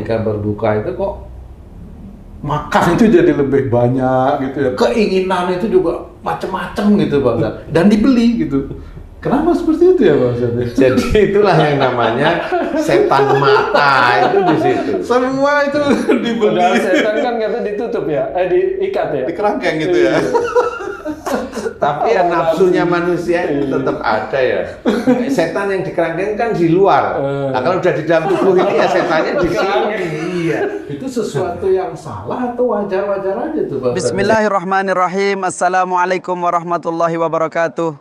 ketika berbuka itu kok makan itu jadi lebih banyak gitu ya. Keinginan itu juga macam-macam gitu Pak Ustadz. Dan dibeli gitu. Kenapa seperti itu ya Pak Ustadz? Jadi itulah yang namanya setan mata itu di situ. Semua itu dibeli. Padahal setan kan kata ditutup ya, diikat ya. Di kerangkeng gitu ya. Tapi ya nafsunya manusia itu tetap ada ya. Setan yang di kerangkeng kan di luar. Nah kalau udah di dalam tubuh ini ya setannya di sini. Iya. Itu sesuatu yang salah atau wajar-wajar aja tuh Pak? Bismillahirrahmanirrahim. Assalamualaikum warahmatullahi wabarakatuh.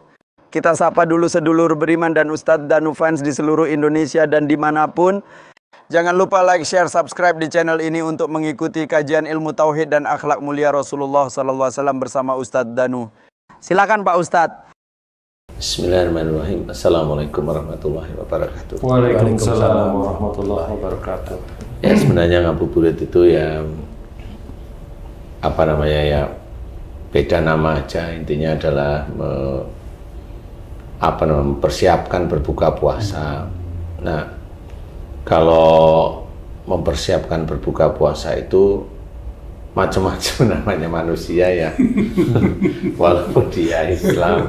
Kita sapa dulu sedulur beriman dan Ustadz Danu fans di seluruh Indonesia dan dimanapun. Jangan lupa like, share, subscribe di channel ini untuk mengikuti kajian ilmu tauhid dan akhlak mulia Rasulullah SAW bersama Ustadz Danu. Silakan Pak Ustadz. Bismillahirrahmanirrahim. Assalamualaikum warahmatullahi wabarakatuh. Waalaikumsalam warahmatullahi wabarakatuh. Ya sebenarnya ngabuburit itu ya apa namanya ya beda nama aja, intinya adalah mempersiapkan berbuka puasa. Nah, kalau mempersiapkan berbuka puasa itu macam-macam namanya manusia ya. Walaupun dia Islam,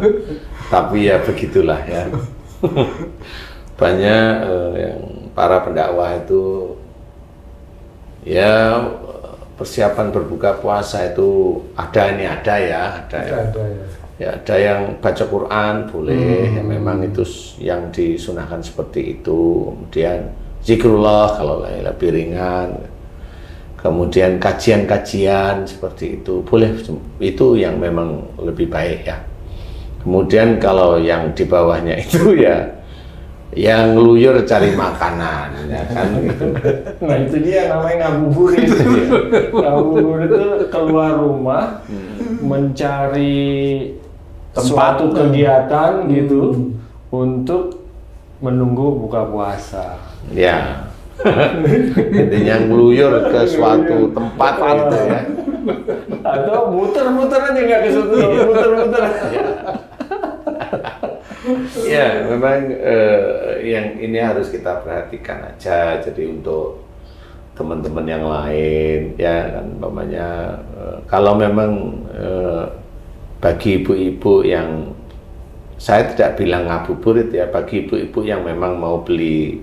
tapi ya begitulah ya. Banyak yang para pendakwah itu ya persiapan berbuka puasa itu ada ya. Ya, ada yang baca Quran boleh, ya memang itu yang disunahkan seperti itu. Kemudian zikrullah kalau lebih ringan. Kemudian kajian-kajian seperti itu boleh, itu yang memang lebih baik ya. Kemudian kalau yang di bawahnya itu ya yang ngeluyur cari makanan ya kan gitu. Nah itu dia namanya ngabuburit. Ngabuburit itu keluar rumah mencari suatu kegiatan gitu untuk menunggu buka puasa. Ya. Intinya ngeluyur ke suatu tempat gitu ya. Atau muter-muter aja nggak ke situ, muter-muter. Ya, memang yang ini harus kita perhatikan aja. Jadi untuk teman-teman yang lain ya kan umpamanya kalau memang bagi ibu-ibu yang saya tidak bilang ngabuburit ya, bagi ibu-ibu yang memang mau beli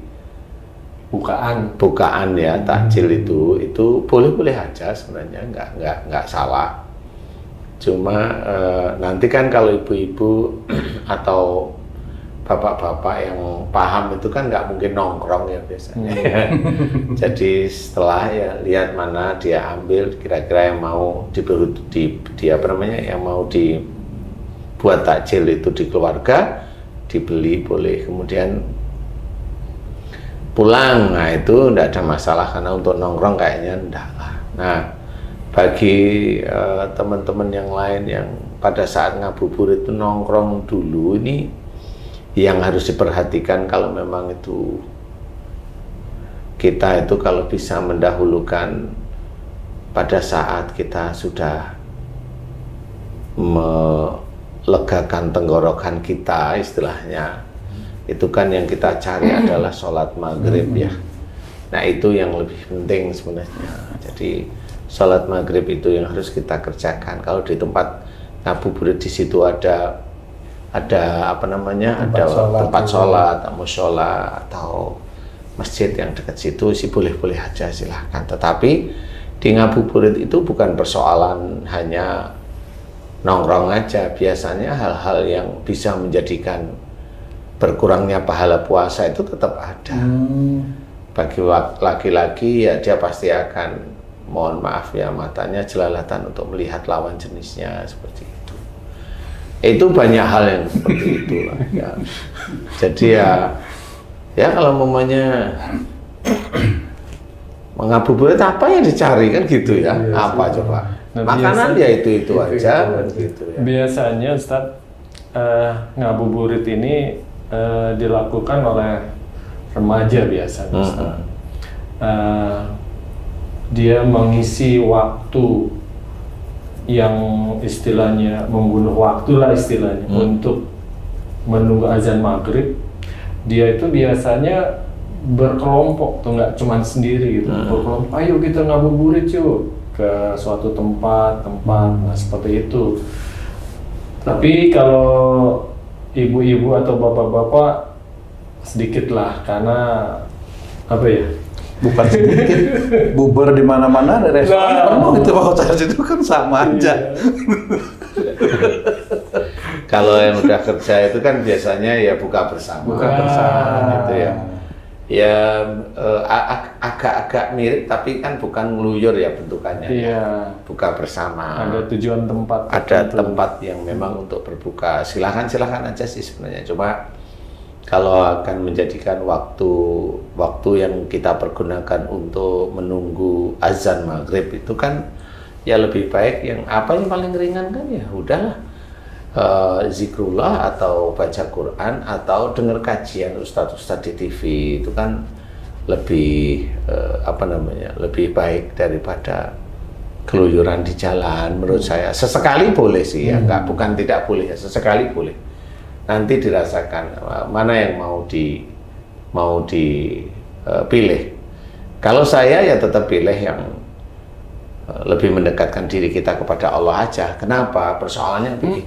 bukaan ya takjil itu boleh-boleh aja sebenarnya, nggak salah. Cuma nanti kan kalau ibu-ibu atau bapak-bapak yang paham itu kan nggak mungkin nongkrong ya biasanya. Jadi setelah ya lihat mana dia ambil kira-kira yang mau yang mau dibuat takjil itu di keluarga dibeli boleh, kemudian pulang. Nah itu enggak ada masalah karena untuk nongkrong kayaknya enggak lah. Nah bagi teman-teman yang lain yang pada saat ngabuburit itu nongkrong dulu, ini yang harus diperhatikan. Kalau memang itu kita itu kalau bisa mendahulukan pada saat kita sudah melegakan tenggorokan kita istilahnya, itu kan yang kita cari adalah sholat maghrib ya. Nah itu yang lebih penting sebenarnya. Jadi sholat maghrib itu yang harus kita kerjakan. Kalau di tempat ngabuburit di situ ada apa namanya, tempat sholat, mushola atau masjid yang dekat situ sih boleh-boleh aja, silahkan. Tetapi di ngabuburit itu bukan persoalan hanya nongkrong aja. Biasanya hal-hal yang bisa menjadikan berkurangnya pahala puasa itu tetap ada. Bagi laki-laki ya dia pasti akan, mohon maaf ya, matanya jelalatan untuk melihat lawan jenisnya seperti itu. Itu banyak hal yang seperti itulah ya. Jadi ya kalau mamanya mengabuburit apa yang dicari kan gitu ya, apa coba makanan ya itu aja gitu ya. Biasanya Ustadz ngabuburit ini dilakukan oleh remaja biasanya Ustadz. Dia mengisi waktu yang istilahnya membunuh waktu lah istilahnya untuk menunggu azan maghrib. Dia itu biasanya berkelompok tuh, nggak cuma sendiri gitu. Berkelompok, ayo kita ngabuburit yuk ke suatu tempat. Nah, seperti itu. Tapi kalau ibu-ibu atau bapak-bapak sedikit lah, karena apa ya? Bukan sedikit, bubar di mana-mana, ada restoran penuh gitu Pak Ustaz, itu kan sama aja. Kalau yang udah kerja itu kan biasanya ya buka bersama. Buka bersama gitu ya. Ya agak-agak mirip tapi kan bukan ngeluyur ya bentukannya. Iya. Buka bersama. Ada tujuan tempat. Ada tempat yang memang untuk berbuka. Silakan aja sih sebenarnya. Cuma kalau akan menjadikan waktu yang kita pergunakan untuk menunggu azan maghrib itu kan ya lebih baik yang apa yang paling ringan kan ya udahlah. Zikrullah atau baca Quran atau dengar kajian ustadz-ustadz di TV itu kan lebih lebih baik daripada keluyuran di jalan menurut saya. Sesekali boleh sih ya, bukan tidak boleh ya, sesekali boleh. Nanti dirasakan mana yang mau dipilih. Kalau saya ya tetap pilih yang lebih mendekatkan diri kita kepada Allah aja. Kenapa? Persoalannya begini.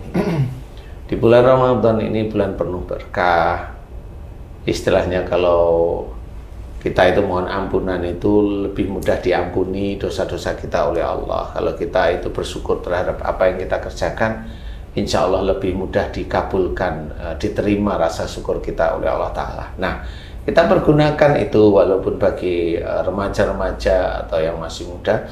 Di bulan Ramadan ini bulan penuh berkah. Istilahnya kalau kita itu mohon ampunan itu lebih mudah diampuni dosa-dosa kita oleh Allah. Kalau kita itu bersyukur terhadap apa yang kita kerjakan, insya Allah lebih mudah dikabulkan, diterima rasa syukur kita oleh Allah Ta'ala. Nah, kita pergunakan itu walaupun bagi remaja-remaja atau yang masih muda,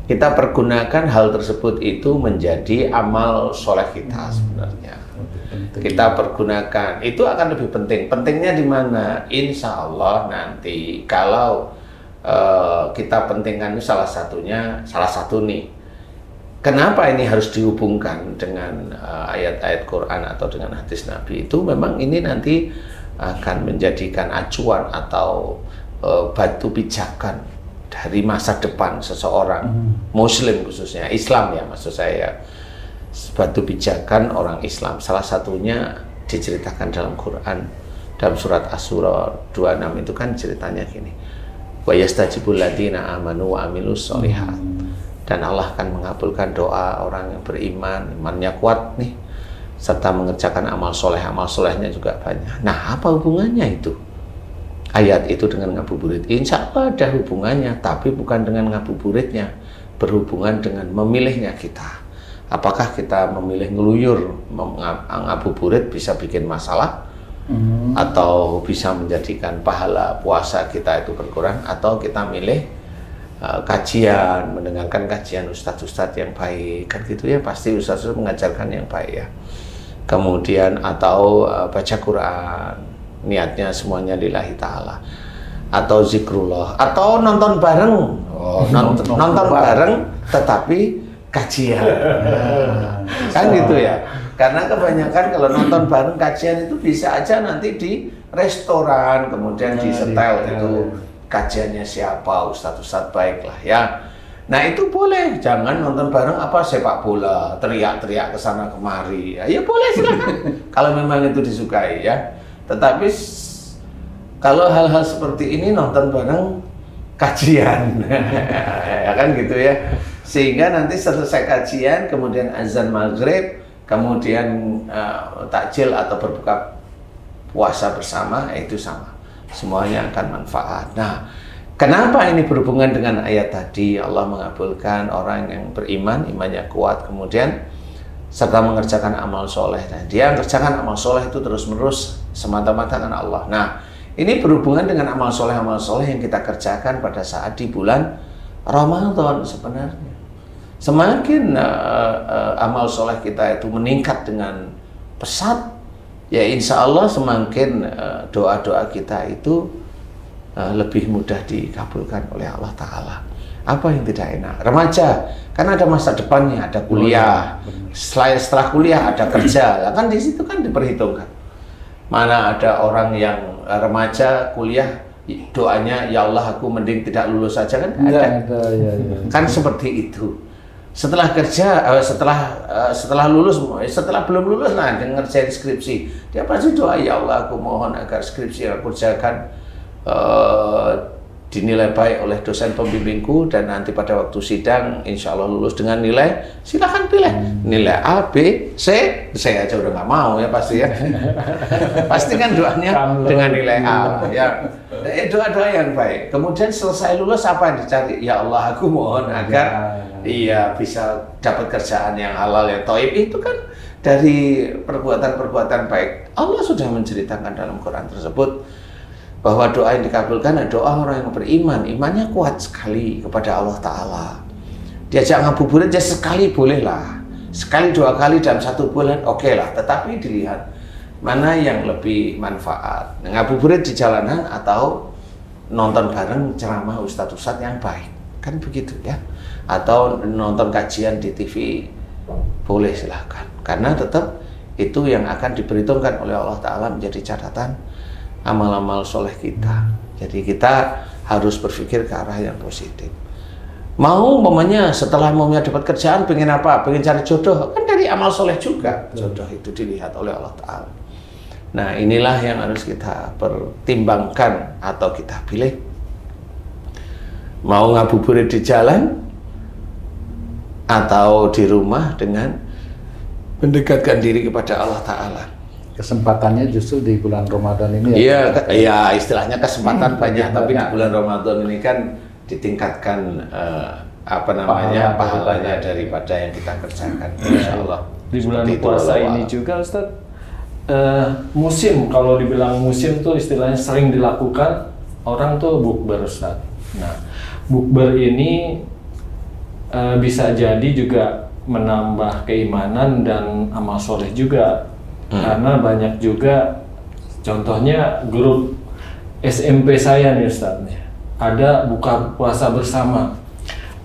kita pergunakan hal tersebut itu menjadi amal soleh kita sebenarnya. Kita pergunakan, itu akan lebih penting. Pentingnya di mana? Insya Allah nanti kalau kita pentingkan itu salah satu nih. Kenapa ini harus dihubungkan dengan ayat-ayat Quran atau dengan hadis Nabi? Itu memang ini nanti akan menjadikan acuan atau batu pijakan dari masa depan seseorang Muslim, khususnya Islam ya maksud saya, batu pijakan orang Islam. Salah satunya diceritakan dalam Quran, dalam surat Asy-Syura 26 itu kan ceritanya gini, wa yastajibul ladzina amanu wa amilus sholihat, dan Allah akan mengabulkan doa orang yang beriman, imannya kuat nih, serta mengerjakan amal solehnya juga banyak. Nah, apa hubungannya itu? Ayat itu dengan ngabuburit? Insya Allah ada hubungannya, tapi bukan dengan ngabuburitnya, berhubungan dengan memilihnya kita. Apakah kita memilih ngeluyur, ngabuburit bisa bikin masalah, atau bisa menjadikan pahala puasa kita itu berkurang, atau kita milih kajian, mendengarkan kajian ustadz-ustadz yang baik, kan gitu ya, pasti ustadz-ustadz mengajarkan yang baik ya. Kemudian atau baca Quran, niatnya semuanya lillahi ta'ala, atau zikrullah, atau nonton bareng, nonton bareng tetapi kajian, kan gitu ya. Karena kebanyakan kalau nonton bareng kajian itu bisa aja nanti di restoran, kemudian di setel itu kajiannya siapa, ustadz-ustadz baik lah ya. Nah itu boleh, jangan nonton bareng sepak bola, teriak-teriak ke sana kemari, ya boleh silakan kalau memang itu disukai ya. Tetapi kalau hal-hal seperti ini nonton bareng kajian, ya kan gitu ya. Sehingga nanti selesai kajian, kemudian azan maghrib, kemudian takjil atau berbuka puasa bersama, itu sama. Semuanya akan manfaat. Nah, kenapa ini berhubungan dengan ayat tadi? Allah mengabulkan orang yang beriman, imannya kuat, kemudian serta mengerjakan amal soleh. Nah, dia mengerjakan amal soleh itu terus-menerus semata-mata karena Allah. Nah, ini berhubungan dengan amal soleh yang kita kerjakan pada saat di bulan Ramadan sebenarnya. Semakin amal soleh kita itu meningkat dengan pesat, ya insya Allah semakin doa-doa kita itu lebih mudah dikabulkan oleh Allah Ta'ala. Apa yang tidak enak? Remaja, kan ada masa depannya, ada kuliah. Setelah kuliah ada kerja, kan di situ kan diperhitungkan. Mana ada orang yang remaja kuliah doanya ya Allah aku mending tidak lulus saja, kan ada. Ya. Kan seperti itu. Setelah kerja, setelah lulus, setelah belum lulus, nah ngerjain skripsi, dia pasti doa ya Allah aku mohon agar skripsi yang aku kerjakan dinilai baik oleh dosen pembimbingku dan nanti pada waktu sidang insya Allah lulus dengan nilai, silahkan pilih nilai A, B, C. Saya aja udah nggak mau ya pasti ya. Pasti kan doanya dengan nilai A ya. Doa-doa yang baik. Kemudian selesai lulus apa yang dicari? Ya Allah, aku mohon agar iya bisa dapat kerjaan yang halal yang thayyib. Itu kan dari perbuatan-perbuatan baik. Allah sudah menceritakan dalam Quran tersebut bahwa doa yang dikabulkan adalah doa orang yang beriman, imannya kuat sekali kepada Allah Ta'ala. Diajak ngabuburit ya sekali bolehlah, sekali 2 kali dalam 1 bulan oke lah, tetapi dilihat mana yang lebih manfaat, ngabuburit di jalanan atau nonton bareng ceramah ustadz-ustadz yang baik, kan begitu ya, atau nonton kajian di TV boleh silahkan, karena tetap itu yang akan diperhitungkan oleh Allah Ta'ala menjadi catatan amal-amal soleh kita. Jadi kita harus berpikir ke arah yang positif. Mau umpamanya setelah maunya dapat kerjaan, pengen apa? Pengen cari jodoh, kan dari amal soleh juga. Jodoh itu dilihat oleh Allah Ta'ala. Nah inilah yang harus kita pertimbangkan atau kita pilih. Mau ngabuburit di jalan atau di rumah dengan mendekatkan diri kepada Allah Ta'ala. Kesempatannya justru di bulan Ramadan ini ya? Iya, istilahnya kesempatan banyak, tapi di bulan Ramadan ini kan ditingkatkan pahalanya daripada yang kita kerjakan, insya Allah. Di bulan puasa ini juga Ustaz, musim, kalau dibilang musim tuh istilahnya sering dilakukan orang tuh bukber Ustaz. Nah, bukber ini bisa jadi juga menambah keimanan dan amal soleh juga. Karena banyak juga, contohnya grup SMP saya nih Ustaz, ada buka puasa bersama.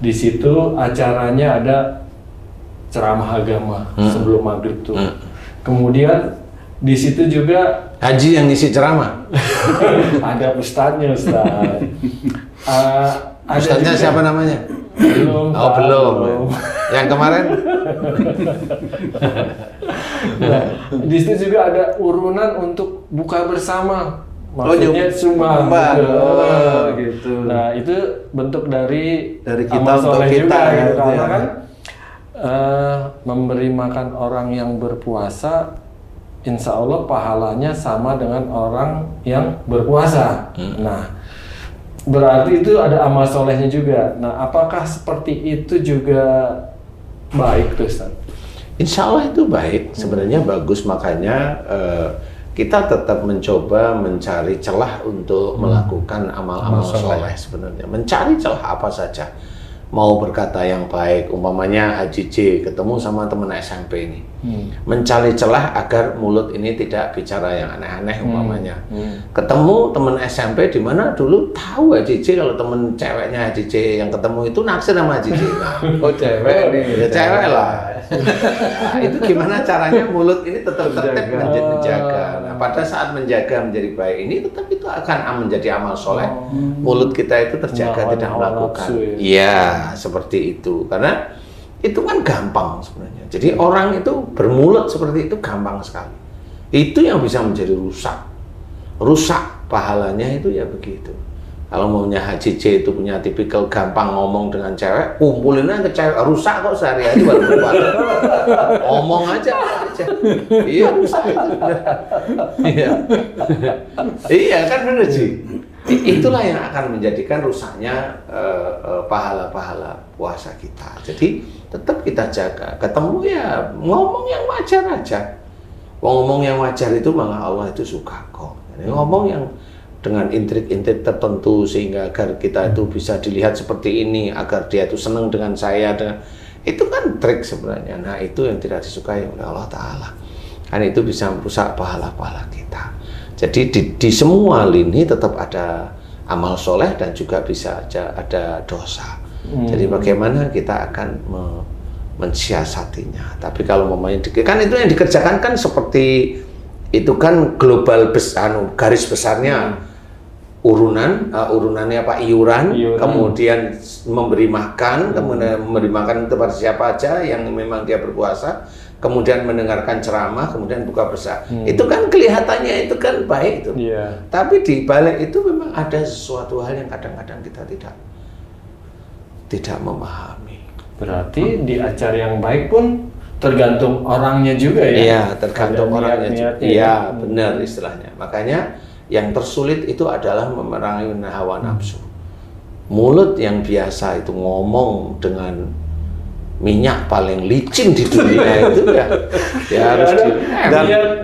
Di situ acaranya ada ceramah agama sebelum maghrib tuh. Kemudian di situ juga Haji yang ngisi ceramah. ada ustadznya Ustaz. Ustadznya siapa namanya? Belum. Oh belum. Yang kemarin? Nah, di situ juga ada urunan untuk buka bersama. Maksudnya sumbang. Gitu. Nah, itu bentuk dari kita amal untuk soleh kita juga, ya, gitu. Karena ya. kan memberi makan orang yang berpuasa, insya Allah pahalanya sama dengan orang yang berpuasa. Nah, berarti itu ada amal solehnya juga. Nah, apakah seperti itu juga baik tuh Ustaz? Insya Allah itu baik, sebenarnya bagus, makanya kita tetap mencoba mencari celah untuk melakukan amal-amal soleh sebenarnya. Mencari celah apa saja. Mau berkata yang baik, umpamanya Haji J ketemu sama teman SMP ini. Mencari celah agar mulut ini tidak bicara yang aneh-aneh umpamanya. Ketemu teman SMP di mana dulu tahu Haji J kalau teman ceweknya Haji J yang ketemu itu naksir sama Haji J. Nah, Oh cewek nih. ya cewek lah. Nah, itu gimana caranya mulut ini tetap tertib menjaga. Nah, pada saat menjaga menjadi baik ini tetap itu akan menjadi amal soleh. Mulut kita itu terjaga, tidak melakukan. Iya, seperti itu. Karena itu kan gampang sebenarnya. Jadi orang itu bermulut seperti itu gampang sekali. Itu yang bisa menjadi rusak. Rusak pahalanya itu ya begitu. Kalau maunya Haji J itu punya tipikal gampang ngomong dengan cewek, kumpulin aja ke cewek, rusak kok sehari-hari baru berpuasa. Ngomong aja. Iya, rusak itu. Iya. Iya kan bener sih. Itulah yang akan menjadikan rusaknya pahala-pahala puasa kita. Jadi tetap kita jaga. Ketemu ya ngomong yang wajar aja. Ngomong yang wajar itu malah Allah itu suka kok. Jadi ngomong yang dengan intrik-intrik tertentu sehingga agar kita itu bisa dilihat seperti ini, agar dia itu senang dengan saya, itu kan trik sebenarnya. Nah itu yang tidak disukai oleh Allah Ta'ala, kan itu bisa merusak pahala-pahala kita. Jadi di semua lini tetap ada amal soleh dan juga bisa ada dosa. Jadi bagaimana kita akan mensiasatinya. Tapi kalau memangnya kan itu yang dikerjakan kan seperti itu kan global besar, garis besarnya urunannya apa iuran, kemudian memberi makan, kemudian memberi makan kepada siapa aja yang memang dia berpuasa, kemudian mendengarkan ceramah, kemudian buka puasa. Itu kan kelihatannya itu kan baik itu. Iya. Tapi di balik itu memang ada sesuatu hal yang kadang-kadang kita tidak memahami. Berarti di acara yang baik pun tergantung orangnya juga ya? Iya, tergantung Ada orangnya. niat-niatnya Iya, ya. benar istilahnya. Makanya yang tersulit itu adalah memerangi hawa nafsu. Mulut yang biasa itu ngomong dengan minyak paling licin di dunia itu ya harus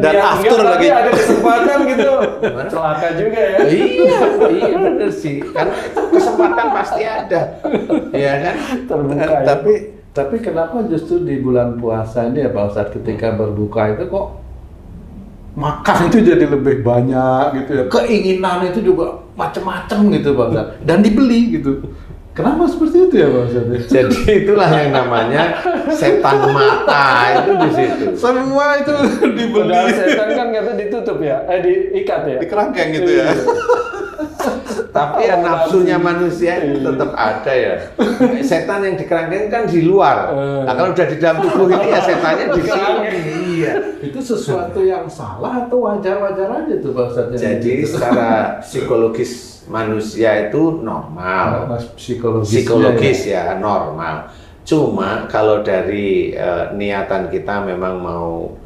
dan after enggak, lagi. tapi ada kesempatan gitu. Celaka juga ya. Iya bener sih. Karena itu kesempatan pasti ada. Iya kan? Terbuka ya. Tapi kenapa justru di bulan puasa ini ya Pak Ustadz ketika berbuka itu kok makan itu jadi lebih banyak gitu ya, keinginan itu juga macam-macam gitu Pak Ustadz, dan dibeli gitu. Kenapa seperti itu ya Pak Ustadz? Jadi itulah yang namanya setan mata itu di situ. Semua itu dibeli. Padahal setan kan kata ditutup ya, diikat ya. Di kerangkeng gitu ya. Tapi ya nafsunya manusia itu tetap ada ya. Setan yang di kerangkeng kan di luar. Nah kalau udah di dalam tubuh ini ya setannya di sini. Iya. Itu sesuatu yang salah atau wajar-wajar aja tuh Pak Ustadz? Jadi secara psikologis manusia itu normal. Psikologis ya normal. Cuma kalau dari niatan kita memang mau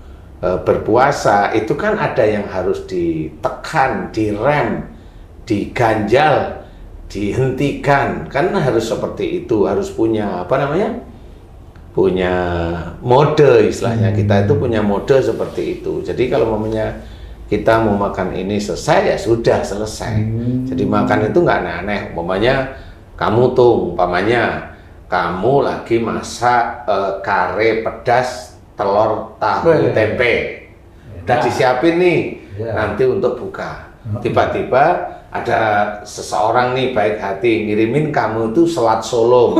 berpuasa, itu kan ada yang harus ditekan, direm, diganjal, dihentikan. Kan harus seperti itu, harus punya apa namanya? Punya mode istilahnya. Kita itu punya mode seperti itu. Jadi kalau mamanya kita mau makan ini selesai ya sudah selesai. Jadi makan itu nggak aneh-aneh. Umpamanya kamu tuh, umpamanya kamu lagi masak kare pedas telur tahu tempe. Udah disiapin nih nanti untuk buka. Tiba-tiba ada seseorang nih baik hati ngirimin kamu tuh selat Solo.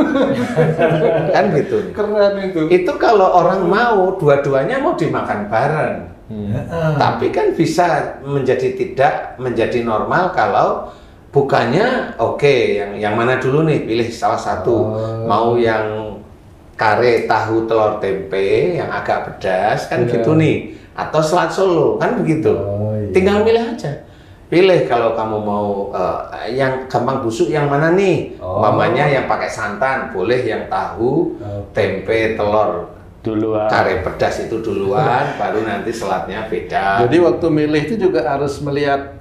Kan gitu. Keren itu. Itu kalau orang mau dua-duanya mau dimakan bareng. Tapi kan bisa menjadi tidak menjadi normal kalau bukannya yang mana dulu nih, pilih salah satu. Mau yang kare tahu telur tempe yang agak pedas kan gitu nih, atau selat Solo kan begitu. Tinggal milih aja. Pilih kalau kamu mau yang gampang busuk yang mana nih. Umpamanya yang pakai santan, boleh yang tahu tempe telur Duluan. kare pedas itu duluan, baru nanti selatnya beda. Jadi waktu milih itu juga harus melihat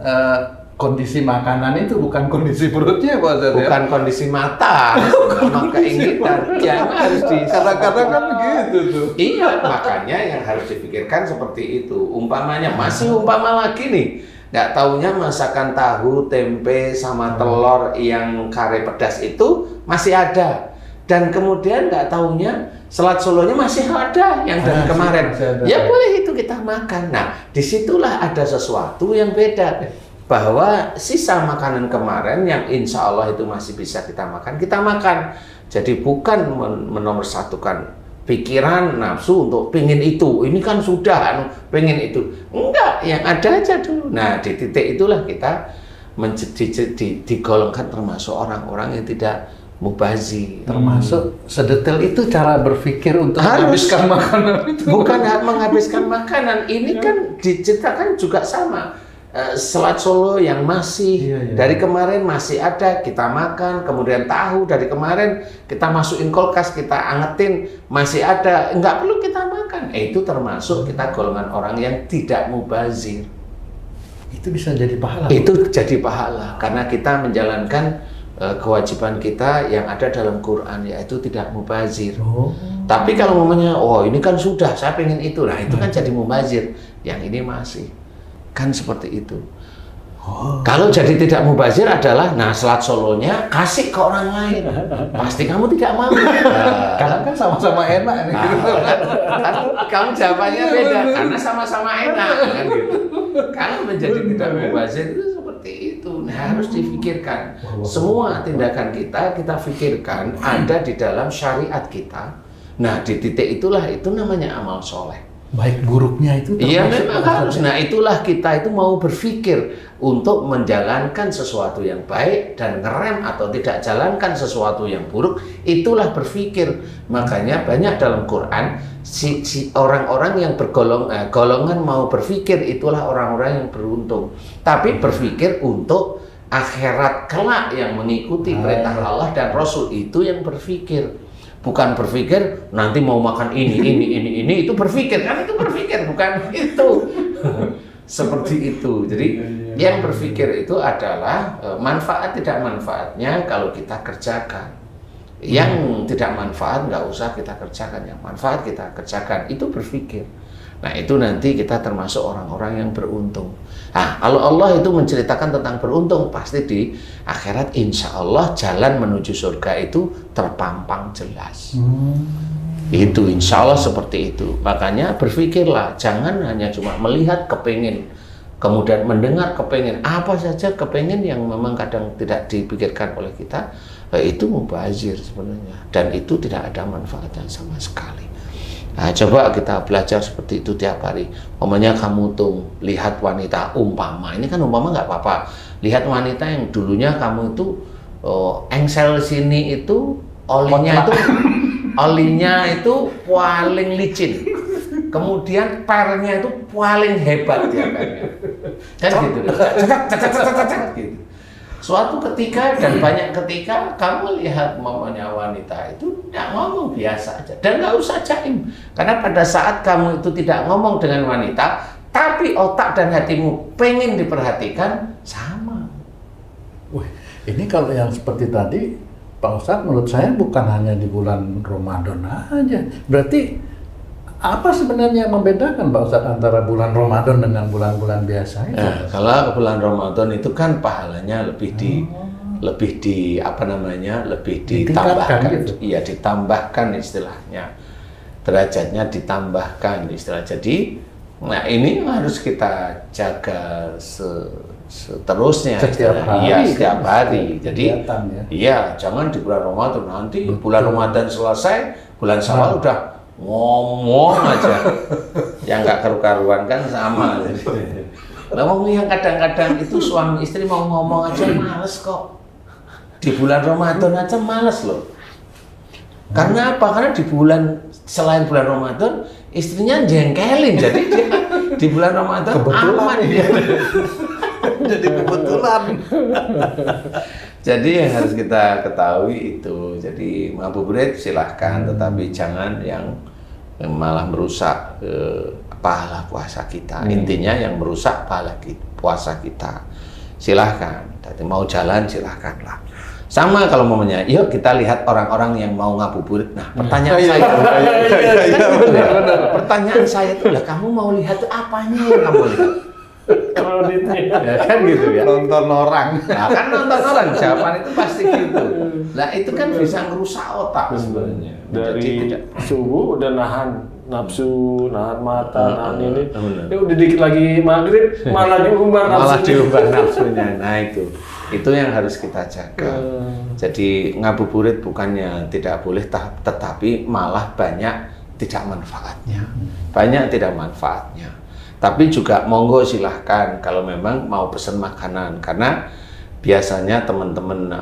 kondisi makanan itu, bukan kondisi perutnya Pak Ustadz. Bukan kondisi mata, memang keinginan. Ya harus di. Kadang-kadang kan begitu tuh. Iya, makanya yang harus dipikirkan seperti itu. Umpamanya masih umpama lagi nih, nggak taunya masakan tahu tempe sama telur yang kare pedas itu masih ada. Dan kemudian nggak taunya selat Solonya masih ada yang dari kemarin. Ya boleh itu kita makan. Nah, disitulah ada sesuatu yang beda. Bahwa sisa makanan kemarin yang insya Allah itu masih bisa kita makan. Jadi bukan menomorsatukan pikiran nafsu untuk pengen itu. Ini kan sudah pengen itu. Enggak, yang ada aja dulu. Nah, di titik itulah kita digolongkan termasuk orang-orang yang tidak mubazir. Termasuk sedetail itu cara berpikir untuk menghabiskan makanan itu. Bukan menghabiskan makanan, ini kan diceritakan juga sama. Selat Solo yang masih dari kemarin masih ada, kita makan. Kemudian tahu dari kemarin kita masukin kulkas, kita angetin, masih ada, nggak perlu kita makan. Itu termasuk kita golongan orang yang tidak mubazir. Itu bisa jadi pahala. Itu jadi pahala karena kita menjalankan kewajiban kita yang ada dalam Quran, yaitu tidak mubazir. Tapi kalau momennya, ini kan sudah, saya pengen itu, nah itu kan jadi mubazir. Yang ini masih, kan seperti itu. Kalau jadi tidak mubazir adalah, selat Solonya kasih ke orang lain, pasti kamu tidak mau. Karena kan sama-sama enak nih. Kan kamu jawabannya beda, karena sama-sama enak, kan gitu. Kalau menjadi tidak mubazir itu seperti itu. Nah, harus difikirkan. Semua tindakan kita pikirkan ada di dalam syariat kita. Nah, di titik itulah itu namanya amal soleh. baik buruknya itu Iya termasuk memang harus. Nah itulah kita itu mau berpikir untuk menjalankan sesuatu yang baik dan ngerem atau tidak jalankan sesuatu yang buruk. Itulah berpikir. Makanya banyak dalam Quran orang-orang yang golongan mau berpikir itulah orang-orang yang beruntung. Tapi berpikir untuk akhirat kelak yang mengikuti perintah Allah dan Rasul itu yang berpikir. Bukan berpikir nanti mau makan ini itu berpikir kan itu berpikir bukan itu seperti itu. Jadi yang berpikir itu adalah manfaat tidak manfaatnya kalau kita kerjakan. Yang tidak manfaat nggak usah kita kerjakan, yang manfaat kita kerjakan itu berpikir. Nah itu nanti kita termasuk orang-orang yang beruntung. Nah kalau Allah itu menceritakan tentang beruntung, pasti di akhirat insya Allah jalan menuju surga itu terpampang jelas. Itu insya Allah seperti itu. Makanya berpikirlah, jangan hanya cuma melihat kepingin, kemudian mendengar kepingin, apa saja kepingin yang memang kadang tidak dipikirkan oleh kita, itu mubazir sebenarnya. Dan itu tidak ada manfaatnya sama sekali. Nah, coba kita belajar seperti itu tiap hari. Umpamanya kamu tuh lihat wanita, ini kan umpama nggak apa-apa. Lihat wanita yang dulunya kamu itu engsel sini itu olinya itu paling licin. Kemudian pernya itu paling hebat ya kan gitu. Gitu. Suatu ketika dan banyak ketika kamu lihat mamanya wanita itu tidak ngomong biasa aja dan nggak usah jaim, karena pada saat kamu itu tidak ngomong dengan wanita tapi otak dan hatimu pengen diperhatikan sama. Wih, ini kalau yang seperti tadi Pak Ustadz, menurut saya bukan hanya di bulan Ramadan aja. Berarti apa sebenarnya yang membedakan Pak Ustadz antara bulan Ramadan dengan bulan-bulan biasa itu? Nah, kalau bulan Ramadan itu kan pahalanya lebih ditambahkan gitu. Iya, ditambahkan istilahnya. Derajatnya ditambahkan istilah. Jadi, nah ini harus kita jaga seterusnya. Setiap hari. Iya, setiap hari. Jadi, ya. iya, jangan di bulan Ramadan nanti bulan Ramadan selesai, bulan Syawal udah ngomong aja yang nggak karu-karuan kan sama. Ngomong yang kadang-kadang itu suami istri mau ngomong aja males kok. Di bulan Ramadan aja males loh. Karena apa? Karena di bulan selain bulan Ramadan istrinya jengkelin, jadi dia di bulan Ramadan aman dia. Jadi kebetulan. Jadi yang harus kita ketahui itu, jadi ngabuburit silahkan, tetapi jangan yang malah merusak pahala puasa kita. Intinya yang merusak pahala puasa kita, silahkan. Jadi mau jalan silahkanlah. Sama kalau momennya, yuk kita lihat orang-orang yang mau ngabuburit. Nah, pertanyaan saya, pertanyaan saya itu lah, kamu mau lihat tuh apanya yang kamu lihat? Ya kan gitu ya. Nonton orang. Nah kan nonton orang, jawaban itu pasti gitu. Nah itu kan bisa ngerusak otak sebenarnya. Dari subuh udah nahan nafsu, nahan mata, nahan ini. Udah dikit lagi maghrib malah diumbar nafsunya. Malah diumbar nafsunya. Nah itu yang harus kita jaga. Jadi ngabuburit bukannya tidak boleh, tetapi malah banyak tidak manfaatnya. Banyak tidak manfaatnya. Tapi juga monggo silahkan kalau memang mau pesan makanan, karena biasanya teman-teman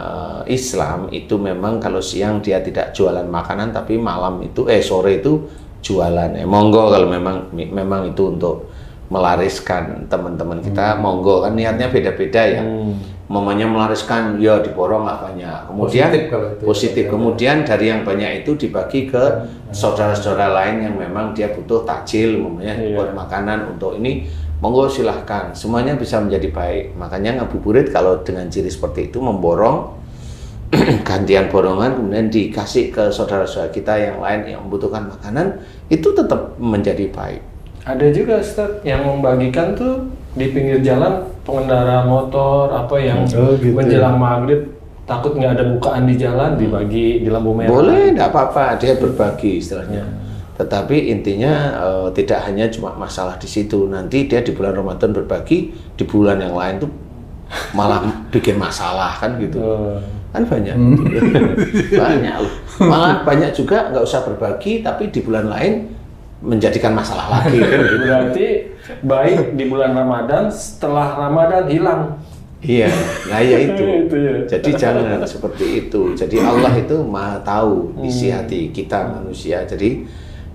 Islam itu memang kalau siang dia tidak jualan makanan, tapi malam itu sore itu jualan. Monggo kalau memang itu untuk melariskan teman-teman kita, monggo kan niatnya beda-beda ya. Momennya melariskan ya diborong lah banyak. Kemudian positif. Kemudian dari yang banyak itu dibagi ke saudara-saudara lain yang memang dia butuh takjil, buat makanan untuk ini. Monggo silahkan, semuanya bisa menjadi baik. Makanya ngabuburit kalau dengan ciri seperti itu memborong, gantian borongan kemudian dikasih ke saudara-saudara kita yang lain yang membutuhkan makanan, itu tetap menjadi baik. Ada juga Ustadz yang membagikan tuh di pinggir jalan, pengendara motor apa yang menjelang maghrib takut nggak ada bukaan di jalan, dibagi di lampu merah. Boleh, nggak apa-apa, dia berbagi istilahnya. Tetapi intinya tidak hanya cuma masalah di situ. Nanti dia di bulan Ramadan berbagi, di bulan yang lain tuh malah bikin masalah kan gitu. Kan banyak. Banyak loh. Malah banyak juga nggak usah berbagi, tapi di bulan lain menjadikan masalah lagi kan gitu. Berarti baik di bulan Ramadan, setelah Ramadan hilang. Iya, nah ya itu. Itu ya. Jadi jangan seperti itu. Jadi Allah itu maha tahu isi hati kita manusia. Jadi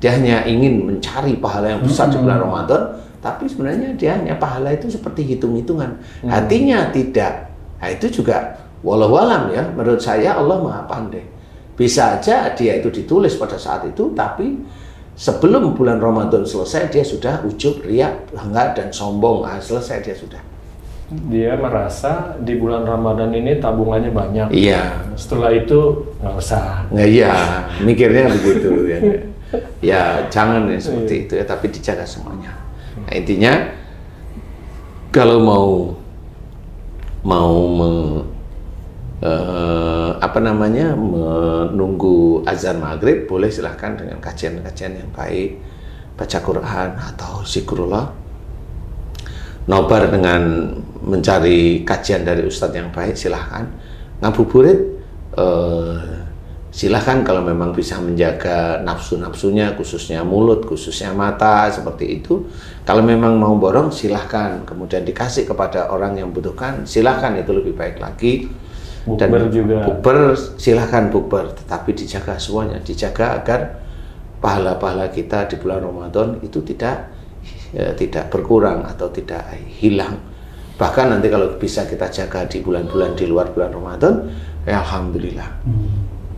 dia hanya ingin mencari pahala yang besar di bulan Ramadan, tapi sebenarnya dia hanya pahala itu seperti hitung-hitungan. Hatinya tidak. Nah itu juga wallahualam ya. Menurut saya Allah maha pandai. Bisa aja dia itu ditulis pada saat itu, tapi sebelum bulan Ramadan selesai dia sudah ujub, riak, bangga dan sombong. Nah, selesai dia sudah. Dia merasa di bulan Ramadan ini tabungannya banyak. Iya. Setelah itu nggak usah. Nah, iya, mikirnya begitu ya. Ya jangan ya seperti itu ya, tapi dijaga semuanya. Nah, intinya kalau mau menunggu azan maghrib, boleh silahkan dengan kajian-kajian yang baik, baca Quran atau zikrullah, nobar dengan mencari kajian dari ustadz yang baik, silahkan. Ngabuburit silahkan kalau memang bisa menjaga nafsu-nafsunya, khususnya mulut, khususnya mata, seperti itu. Kalau memang mau borong, silahkan. Kemudian dikasih kepada orang yang membutuhkan, silahkan, itu lebih baik lagi. Dan Bukber juga. Bukber, silahkan bukber, tetapi dijaga semuanya. Dijaga agar pahala-pahala kita di bulan Ramadan itu tidak berkurang atau tidak hilang. Bahkan nanti kalau bisa kita jaga di bulan-bulan di luar bulan Ramadan, ya alhamdulillah.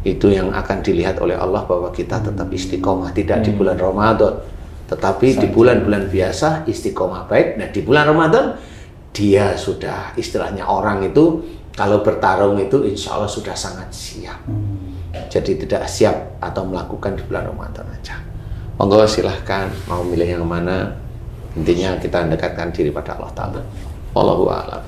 Itu yang akan dilihat oleh Allah, bahwa kita tetap istiqomah, tidak di bulan Ramadan, tetapi di bulan-bulan biasa istiqomah baik. Nah di bulan Ramadan dia sudah, istilahnya orang itu kalau bertarung itu insya Allah sudah sangat siap. Jadi tidak siap atau melakukan di bulan Ramadan aja. Monggo silahkan mau milih yang mana. Intinya kita mendekatkan diri pada Allah Ta'ala. Wallahu a'lam.